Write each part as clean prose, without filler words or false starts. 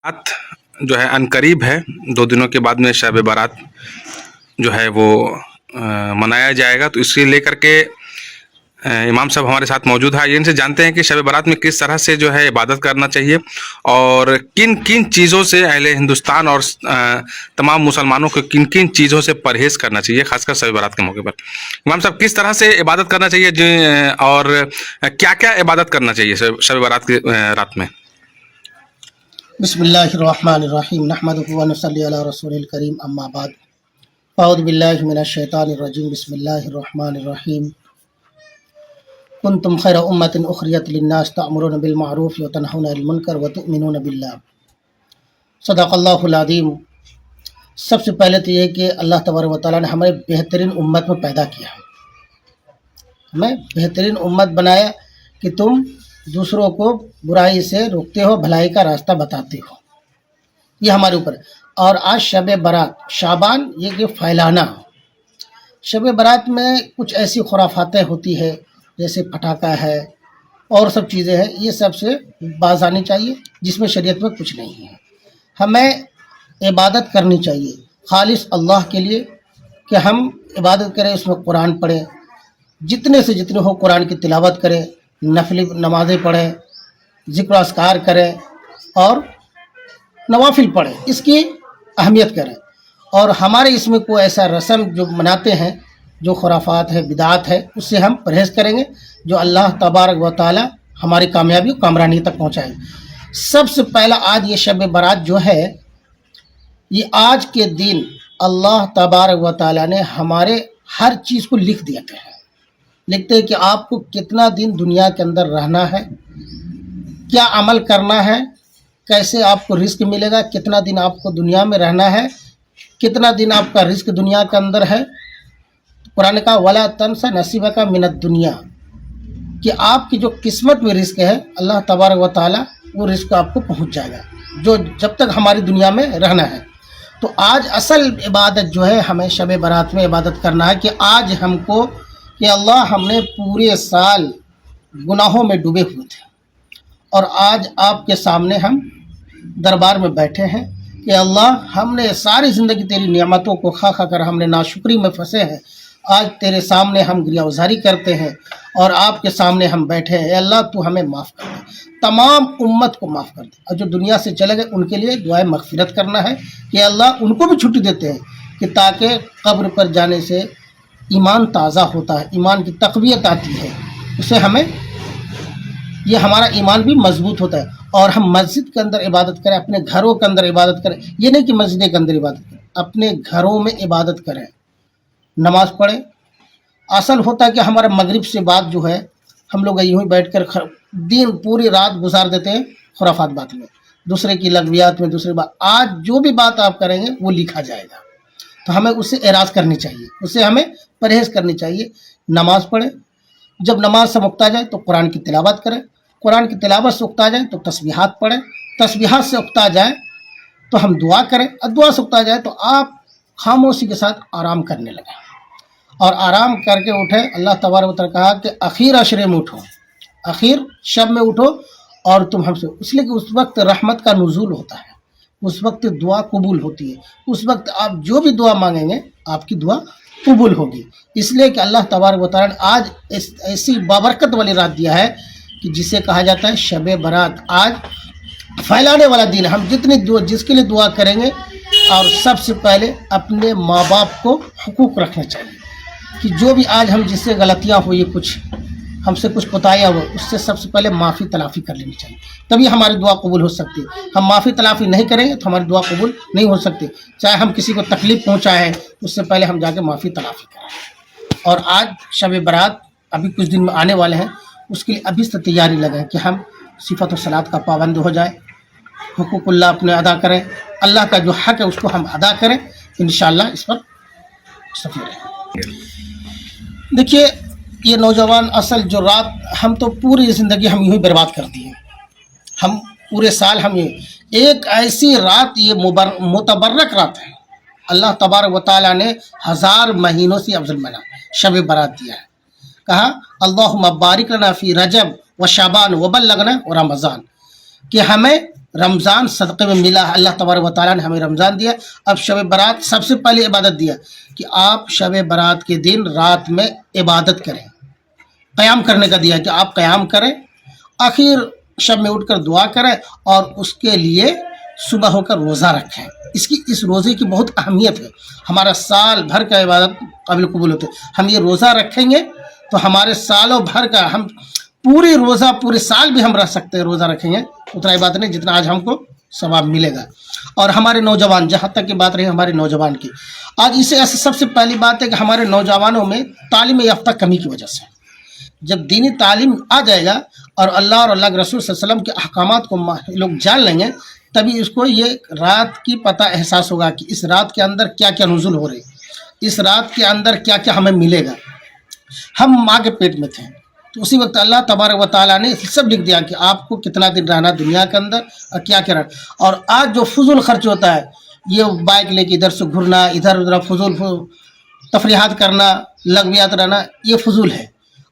बारात जो है अनकरीब है। 2 दिनों के बाद में शब बारात जो है वो मनाया जाएगा। तो इसके लेकर के इमाम साहब हमारे साथ मौजूद है। इनसे जानते हैं कि शब बारात में किस तरह से जो है इबादत करना चाहिए और किन किन चीज़ों से अहले हिंदुस्तान और तमाम मुसलमानों को किन किन चीज़ों से परहेज़ करना चाहिए, खासकर शब बारात के मौके पर। इमाम साहब, किस तरह से इबादत करना चाहिए और क्या क्या इबादत करना चाहिए शब बारात की रात में? बिस्मिल्लाहिर्रहमानिर्रहीम नहमदुहु व नसल्ली अला रसूलिल करीम अम्मा बाद अऊज़ु बिल्लाहि मिनश शैतानिर रजीम बिस्मिल्लाहिर्रहमानिर्रहीम कुंतुम खैरा उम्मतिन उखरिजत लिन्नास तअमुरुना बिल मारूफ व तनहौना अनिल मुनकर व तु'मिनूना बिल्लाह। सदक़ल्लाहुल अज़ीम। सबसे पहले तो ये कि अल्लाह तबारक व तआला ने हमें बेहतरीन उम्मत में पैदा किया, हमें बेहतरीन उम्मत बनाया कि तुम दूसरों को बुराई से रोकते हो, भलाई का रास्ता बताते हो। ये हमारे ऊपर है। और आज शब बारात, शाबान ये कि फैलाना। शब बारात में कुछ ऐसी खुराफातें होती है जैसे पटाखा है और सब चीज़ें हैं, ये सब से बाज आनी चाहिए जिसमें शरीयत में कुछ नहीं है। हमें इबादत करनी चाहिए खालिस अल्लाह के लिए कि हम इबादत करें, उसमें कुरान पढ़ें, जितने से जितने हो कुरान की तिलावत करें, नफली नमाज़ें पढ़ें, ज़िक्र अस्कार करें और नवाफिल पढ़ें, इसकी अहमियत करें। और हमारे इसमें कोई ऐसा रस्म जो मनाते हैं जो खुराफात है, बिदात है, उससे हम परहेज़ करेंगे जो अल्लाह तबारक व तआला हमारी कामयाबी कामरानी तक पहुँचाएंगे। सबसे पहला आज ये शब बारात जो है, ये आज के दिन अल्लाह तबारक व तआला ने हमारे हर चीज़ को लिख देते हैं। लिखते हैं कि आपको कितना दिन दुनिया के अंदर रहना है, क्या अमल करना है, कैसे आपको रिस्क मिलेगा, कितना दिन आपको दुनिया में रहना है, कितना दिन आपका रिस्क दुनिया के अंदर है। कुरान का वला तंसा नसीबका मिनत दुनिया, कि आपकी जो किस्मत में रिस्क है अल्लाह तबारक व तआला वो रिस्क आपको पहुंच जाएगा जो जब तक हमारी दुनिया में रहना है। तो आज असल इबादत जो है हमें शब बारात में इबादत करना है कि आज हमको कि अल्लाह हमने पूरे साल गुनाहों में डूबे हुए थे और आज आपके सामने हम दरबार में बैठे हैं कि अल्लाह हमने सारी ज़िंदगी तेरी नियामतों को खा खा कर हमने नाशुक्री में फंसे हैं। आज तेरे सामने हम गिरियावज़ारी करते हैं और आपके सामने हम बैठे हैं। अल्लाह तू हमें माफ़ कर दे, तमाम उम्मत को माफ़ कर दे। और जो दुनिया से चले गए उनके लिए दुआए मग़फ़िरत करना है कि अल्लाह उनको भी छुट्टी देते हैं कि ताकि कब्र पर जाने से ईमान ताज़ा होता है, ईमान की तक़वियत आती है, उससे हमें ये हमारा ईमान भी मजबूत होता है। और हम मस्जिद के अंदर इबादत करें, अपने घरों के अंदर इबादत करें। ये नहीं कि मस्जिद के अंदर इबादत करें, अपने घरों में इबादत करें, नमाज़ पढ़ें। असल होता है कि हमारा मगरिब से बाद जो है हम लोग यूँ ही बैठ कर दिन पूरी रात गुजार देते हैं खुराफात बात में, दूसरे की लगवियात में, दूसरी बात। आज जो भी बात आप करेंगे वो लिखा जाएगा, तो हमें उससे एराज़ करनी चाहिए, उससे हमें परहेज़ करनी चाहिए। नमाज़ पढ़ें, जब नमाज से उकता जाए तो कुरान की तिलावत करें, कुरान की तिलावत से उकता जाए तो तस्बीहात पढ़ें, तस्बीहात से उकता जाए तो हम दुआ करें, और दुआ से उकता जाए तो आप खामोशी के साथ आराम करने लगें और आराम करके उठें। अल्लाह तबारक व तआला कहा कि आखिर अशरे में उठो, आखिर शब में उठो और तुम हमसे, इसलिए कि उस वक्त रहमत का नुज़ूल होता है, उस वक्त दुआ कबूल होती है, उस वक्त आप जो भी दुआ मांगेंगे आपकी दुआ कबूल होगी। इसलिए कि अल्लाह तबारक व तआला ने आज ऐसी बाबरकत वाली रात दिया है कि जिसे कहा जाता है शब बारात। आज फैलाने वाला दिन, हम जितनी दुआ जिसके लिए दुआ करेंगे, और सबसे पहले अपने माँ बाप को हुकूक रखना चाहिए कि जो भी आज हम जिससे गलतियाँ हुई, कुछ हमसे कुछ कोताहियाँ हुई, उससे सबसे पहले माफ़ी तलाफ़ी कर लेनी चाहिए, तभी हमारी दुआ कबूल हो सकती है। हम माफ़ी तलाफ़ी नहीं करेंगे तो हमारी दुआ कबूल नहीं हो सकती। चाहे हम किसी को तकलीफ़ पहुँचाए हैं, उससे पहले हम जाके माफ़ी तलाफ़ी करें। और आज शब बारात अभी कुछ दिन में आने वाले हैं, उसके लिए अभी से तैयारी लगाएं कि हम सिफ़त व सलात का पाबंद हो जाए, हुकूकुल्लाह अपने अदा करें, अल्लाह का जो हक़ है उसको हम अदा करें। इंशाअल्लाह इस पर सफ़ी रहें। देखिए ये नौजवान असल जो रात, हम तो पूरी ज़िंदगी हम यूँ ही बर्बाद कर दिए, हम पूरे साल हम ये एक ऐसी रात, ये मुतबर्रक रात है, अल्लाह तबारक व तआला ने 1000 महीनों से अफजल बना शब बारात दिया है। कहा अल्लाहुम्मा बारिक लना फ़ी रजब व शाबान व बल्लगना व रमज़ान, کہ ہمیں رمضان صدقے میں ملا ہے، اللہ تبارک و تعالیٰ نے ہمیں رمضان دیا. اب شب برات سب سے پہلی عبادت دیا کہ آپ شب برات کے دن رات میں عبادت کریں، قیام کرنے کا دیا کہ آپ قیام کریں، آخر شب میں اٹھ کر دعا کریں اور اس کے لیے صبح ہو کر روزہ رکھیں. اس روزے کی بہت اہمیت ہے. ہمارا سال بھر کا عبادت قابل قبول ہوتے ہے. ہم یہ روزہ رکھیں گے تو ہمارے سالوں بھر کا ہم پوری روزہ پورے سال بھی ہم رہ سکتے ہیں. روزہ رکھیں گے اتنا عبادت نہیں جتنا آج ہم کو ثواب ملے گا. اور ہمارے نوجوان، جہاں تک کی بات رہی ہمارے نوجوان کی، آج اسے ایسے سب سے پہلی بات ہے کہ ہمارے نوجوانوں میں تعلیم یافتہ کمی کی وجہ سے، جب دینی تعلیم آ جائے گا اور اللہ اور اللہ کے رسول صلی اللہ علیہ وسلم کے احکامات کو لوگ جان لیں گے، تبھی اس کو یہ رات کی پتہ احساس ہوگا کہ اس رات کے اندر کیا کیا نزول ہو رہے، اس رات کے اندر کیا کیا ہمیں ملے گا. ہم ماں کے پیٹ میں تھے تو اسی وقت اللہ تبارک و تعالیٰ نے سب لکھ دیا کہ آپ کو کتنا دن رہنا دنیا کے اندر اور کیا کیا رہنا. اور آج جو فضول خرچ ہوتا ہے، یہ بائک لے کے ادھر سے گھرنا، ادھر ادھر فضول تفریحات کرنا، لغویات رہنا، یہ فضول ہے.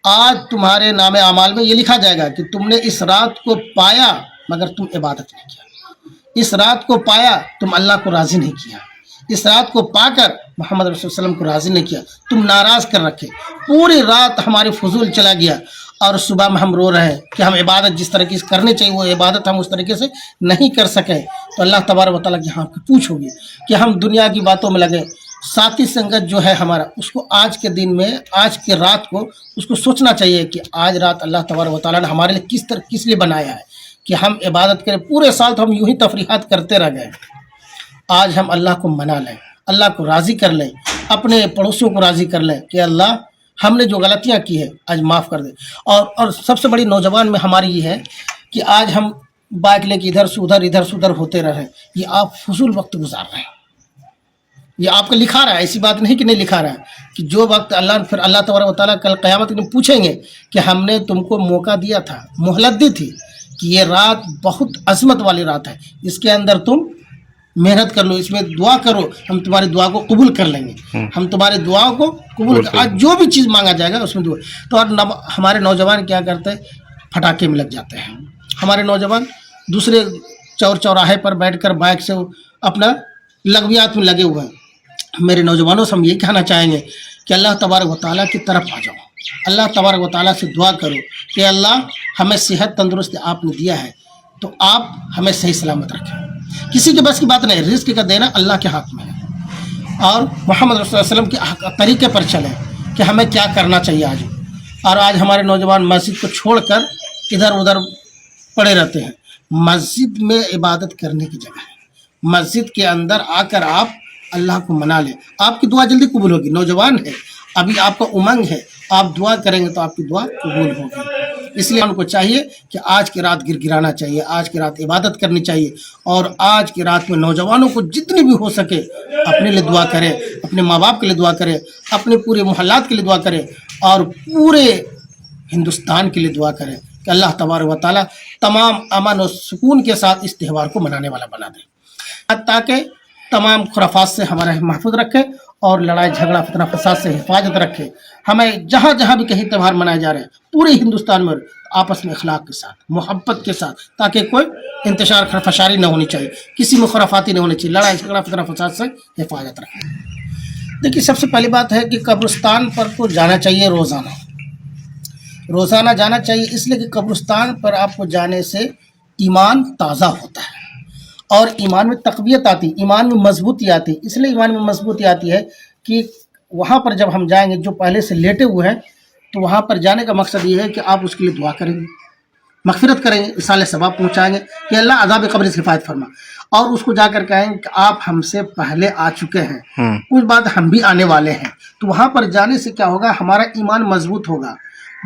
آج تمہارے نام اعمال میں یہ لکھا جائے گا کہ تم نے اس رات کو پایا مگر تم عبادت نہیں کیا، اس رات کو پایا تم اللہ کو راضی نہیں کیا، اس رات کو پا کر محمد رسول اللہ علیہ وسلم کو راضی نہیں کیا، تم ناراض کر رکھے. پوری رات ہماری فضول چلا گیا اور صبح میں ہم رو رہے ہیں کہ ہم عبادت جس طریقے سے کرنی چاہیے وہ عبادت ہم اس طریقے سے نہیں کر سکے. تو اللہ تبارک و تعالیٰ کی یہاں پوچھ ہوگی کہ ہم دنیا کی باتوں میں لگے. ساتھی سنگت جو ہے ہمارا، اس کو آج کے دن میں، آج کے رات کو اس کو سوچنا چاہیے کہ آج رات اللہ تبارک و تعالیٰ نے ہمارے لیے کس لیے بنایا ہے کہ ہم عبادت کریں. پورے سال تو ہم یوں ہی تفریحات کرتے رہ گئے. آج ہم اللہ کو منا لیں، اللہ کو راضی کر لیں، اپنے پڑوسیوں کو راضی کر لیں کہ اللہ ہم نے جو غلطیاں کی ہے آج معاف کر دیں. اور سب سے بڑی نوجوان میں ہماری یہ ہے کہ آج ہم بائک لے کے ادھر سے ادھر ہوتے رہ رہے ہیں. یہ آپ فضول وقت گزار رہے ہیں. یہ آپ کو لکھا رہا ہے، ایسی بات نہیں کہ نہیں لکھا رہا ہے کہ جو وقت اللہ تبارک و تعالیٰ کل قیامت کے دن پوچھیں گے کہ ہم نے تم کو موقع دیا تھا، مہلت دی تھی کہ یہ رات بہت عظمت والی رات ہے، اس کے اندر تم محنت کر لو، اس میں دعا کرو، ہم تمہاری دعا کو قبول کر لیں گے، ہم تمہاری دعا کو قبول کر. آج جو بھی چیز مانگا جائے گا اس میں دعا. تو ہمارے نوجوان کیا کرتے ہیں؟ پھٹاکے میں لگ جاتے ہیں. ہمارے نوجوان دوسرے چوراہے پر بیٹھ کر بائک سے اپنا لغویات میں لگے ہوئے ہیں. میرے نوجوانوں سے ہم یہ کہنا چاہیں گے کہ اللہ تبارک و تعالیٰ کی طرف آ جاؤ، اللہ تبارک و تعالیٰ سے دعا کرو کہ اللہ ہمیں صحت تندرست آپ نے دیا ہے تو آپ ہمیں صحیح سلامت رکھیں. کسی کے بس کی بات نہیں، رزق کا دینا اللہ کے ہاتھ میں ہے. اور محمد رسول اللہ علیہ وسلم کے طریقے پر چلیں کہ ہمیں کیا کرنا چاہیے آج. اور آج ہمارے نوجوان مسجد کو چھوڑ کر ادھر ادھر پڑے رہتے ہیں. مسجد میں عبادت کرنے کی جگہ ہے. مسجد کے اندر آ کر آپ اللہ کو منا لیں، آپ کی دعا جلدی قبول ہوگی. نوجوان ہے، ابھی آپ کا امنگ ہے، آپ دعا کریں گے تو آپ کی دعا قبول ہوگی. اس لیے ان کو چاہیے کہ آج کی رات گرانا چاہیے، آج کی رات عبادت کرنی چاہیے. اور آج کی رات میں نوجوانوں کو جتنی بھی ہو سکے اپنے لیے دعا کریں، اپنے ماں باپ کے لیے دعا کریں، اپنے پورے محلات کے لیے دعا کریں اور پورے ہندوستان کے لیے دعا کریں کہ اللہ تبارک و تعالیٰ تمام امن و سکون کے ساتھ اس تہوار کو منانے والا بنا دے، تاکہ تمام خرافات سے ہمارا محفوظ رکھے اور لڑائی جھگڑا فتنہ فساد سے حفاظت رکھے. ہمیں جہاں جہاں بھی کہیں تہوار منائے جا رہے ہیں پورے ہندوستان میں آپس میں اخلاق کے ساتھ، محبت کے ساتھ، تاکہ کوئی انتشار خرفشاری نہ ہونی چاہیے، کسی میں خرافاتی نہ ہونی چاہیے، لڑائی جھگڑا فتنہ فساد سے حفاظت رکھیں. دیکھیے سب سے پہلی بات ہے کہ قبرستان پر تو جانا چاہیے، روزانہ جانا چاہیے، اس لیے کہ قبرستان پر آپ کو جانے سے ایمان تازہ ہوتا ہے اور ایمان میں تقویت آتی، ایمان میں مضبوطی آتی. اس لیے ایمان میں مضبوطی آتی ہے کہ وہاں پر جب ہم جائیں گے، جو پہلے سے لیٹے ہوئے ہیں، تو وہاں پر جانے کا مقصد یہ ہے کہ آپ اس کے لیے دعا کریں گے، مغفرت کریں گے، اصالِ ثواب پہنچائیں گے کہ اللہ عذاب قبر سے حفاظت فرما. اور اس کو جا کر کہیں کہ آپ ہم سے پہلے آ چکے ہیں، کچھ بات ہم بھی آنے والے ہیں. تو وہاں پر جانے سے کیا ہوگا؟ ہمارا ایمان مضبوط ہوگا.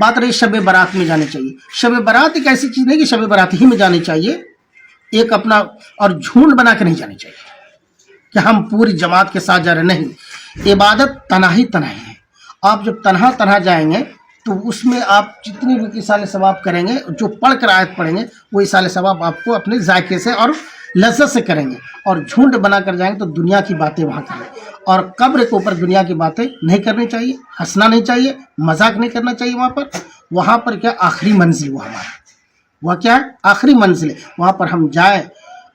بات رہی شب برات میں جانے چاہیے. شب برات ایک ایسی چیز نہیں کہ شب برات ہی میں جانی چاہیے، ایک اپنا اور جھونڈ بنا کے نہیں جانی چاہیے کہ ہم پوری جماعت کے ساتھ جا رہے. نہیں، عبادت تنہائی ہے. آپ جب تنہا جائیں گے تو اس میں آپ جتنی بھی اصالِ ثواب کریں گے، جو پڑھ کر آیت پڑھیں گے وہ اصالِ ثواب آپ کو اپنے ذائقے سے اور لذت سے کریں گے. اور جھونڈ بنا کر جائیں گے تو دنیا کی باتیں وہاں کریں. اور قبر کے اوپر دنیا کی باتیں نہیں کرنی چاہیے، ہنسنا نہیں چاہیے، مذاق نہیں کرنا چاہیے. وہاں پر کیا آخری منزل وہ ہمارا، वह क्या है, आखिरी मंजिल है, वहाँ पर हम जाएं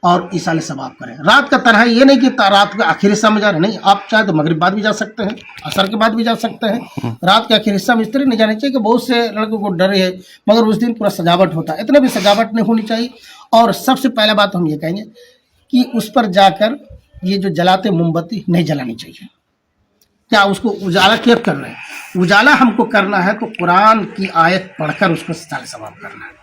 और ईसाल सवाब करें। रात का तन्हाई ये नहीं कि रात के आखिरी हिस्सा में जा रहे हैं, नहीं, आप चाहे तो मगरिब बाद भी जा सकते हैं, असर के बाद भी जा सकते हैं। रात के आखिरी हिस्सा में इस तरह नहीं जाना चाहिए कि बहुत से लड़कों को डर है, मगर उस दिन पूरा सजावट होता है, इतना भी सजावट नहीं होनी चाहिए। और सबसे पहला बात हम ये कहेंगे कि उस पर जाकर ये जो जलाते मोमबत्ती नहीं जलानी चाहिए। क्या उसको उजाला क्यों कर रहे हैं? उजाला हमको करना है तो कुरान की आयत पढ़कर उसको साल सवाब करना है।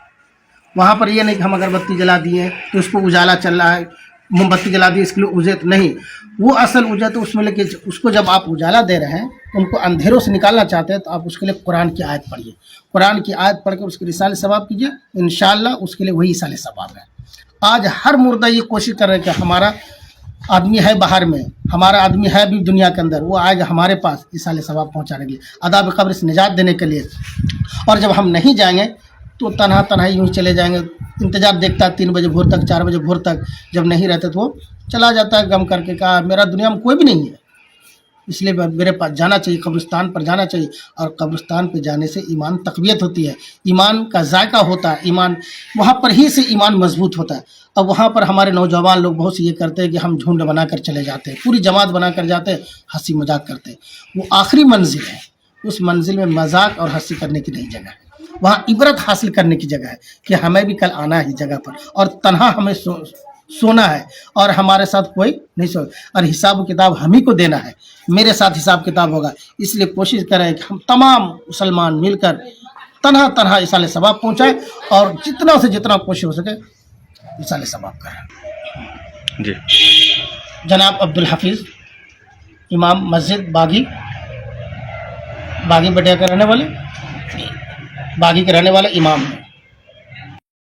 वहाँ पर ये नहीं कि हम अगरबत्ती जला दिए तो उसको उजाला चल रहा है, मोमबत्ती जला दी इसके लिए उजत नहीं, वो असल उजत उसमें लेके उसको जब आप उजाला दे रहे हैं, उनको अंधेरों से निकालना चाहते हैं, तो आप उसके लिए कुरान की आयत पढ़िए, कुरान की आयत पढ़ कर उसके लिए इसाले सवाब कीजिए, इंशाअल्लाह उसके लिए वही इसाले सवाब है। आज हर मुर्दा ये कोशिश कर रहा है कि हमारा आदमी है बाहर में, हमारा आदमी है भी दुनिया के अंदर, वो आएगा हमारे पास इसाले सवाब पहुँचाने के लिए, अदाब कब्र से निजात देने के लिए। और जब हम नहीं जाएंगे तो तनहा यूँ चले जाएंगे, इंतज़ार देखता है 3 बजे भोर तक, 4 बजे भोर तक, जब नहीं रहते तो वो चला जाता है गम करके, कहा मेरा दुनिया में कोई भी नहीं है, इसलिए मेरे पास जाना चाहिए, कब्रिस्तान पर जाना चाहिए। और कब्रिस्तान पर जाने से ईमान तक़वियत होती है, ईमान का जायका होता है, ईमान वहाँ पर ही से ईमान मजबूत होता है। अब वहाँ पर हमारे नौजवान लोग बहुत से ये करते हैं कि हम झुंड बना कर चले जाते हैं, पूरी जमात बना कर जाते हैं, हंसी मजाक करते हैं। वो आखिरी मंजिल है, उस मंजिल में मजाक और हंसी करने की नहीं जगह है, वहाँ इबरत हासिल करने की जगह है कि हमें भी कल आना है इस जगह पर, और तन्हा हमें सोना है और हमारे साथ कोई नहीं सो, और हिसाब किताब हम ही को देना है, मेरे साथ हिसाब किताब होगा। इसलिए कोशिश करें कि हम तमाम मुसलमान मिलकर तन्हा इसाले सवाब पहुँचाएँ, और जितना से जितना कोशिश हो सके इसाले सवाब करें। जी। जनाब अब्दुल हफीज़, इमाम मस्जिद बागी बटिया के रहने वाले, बागी के रहने वाले इमाम हैं।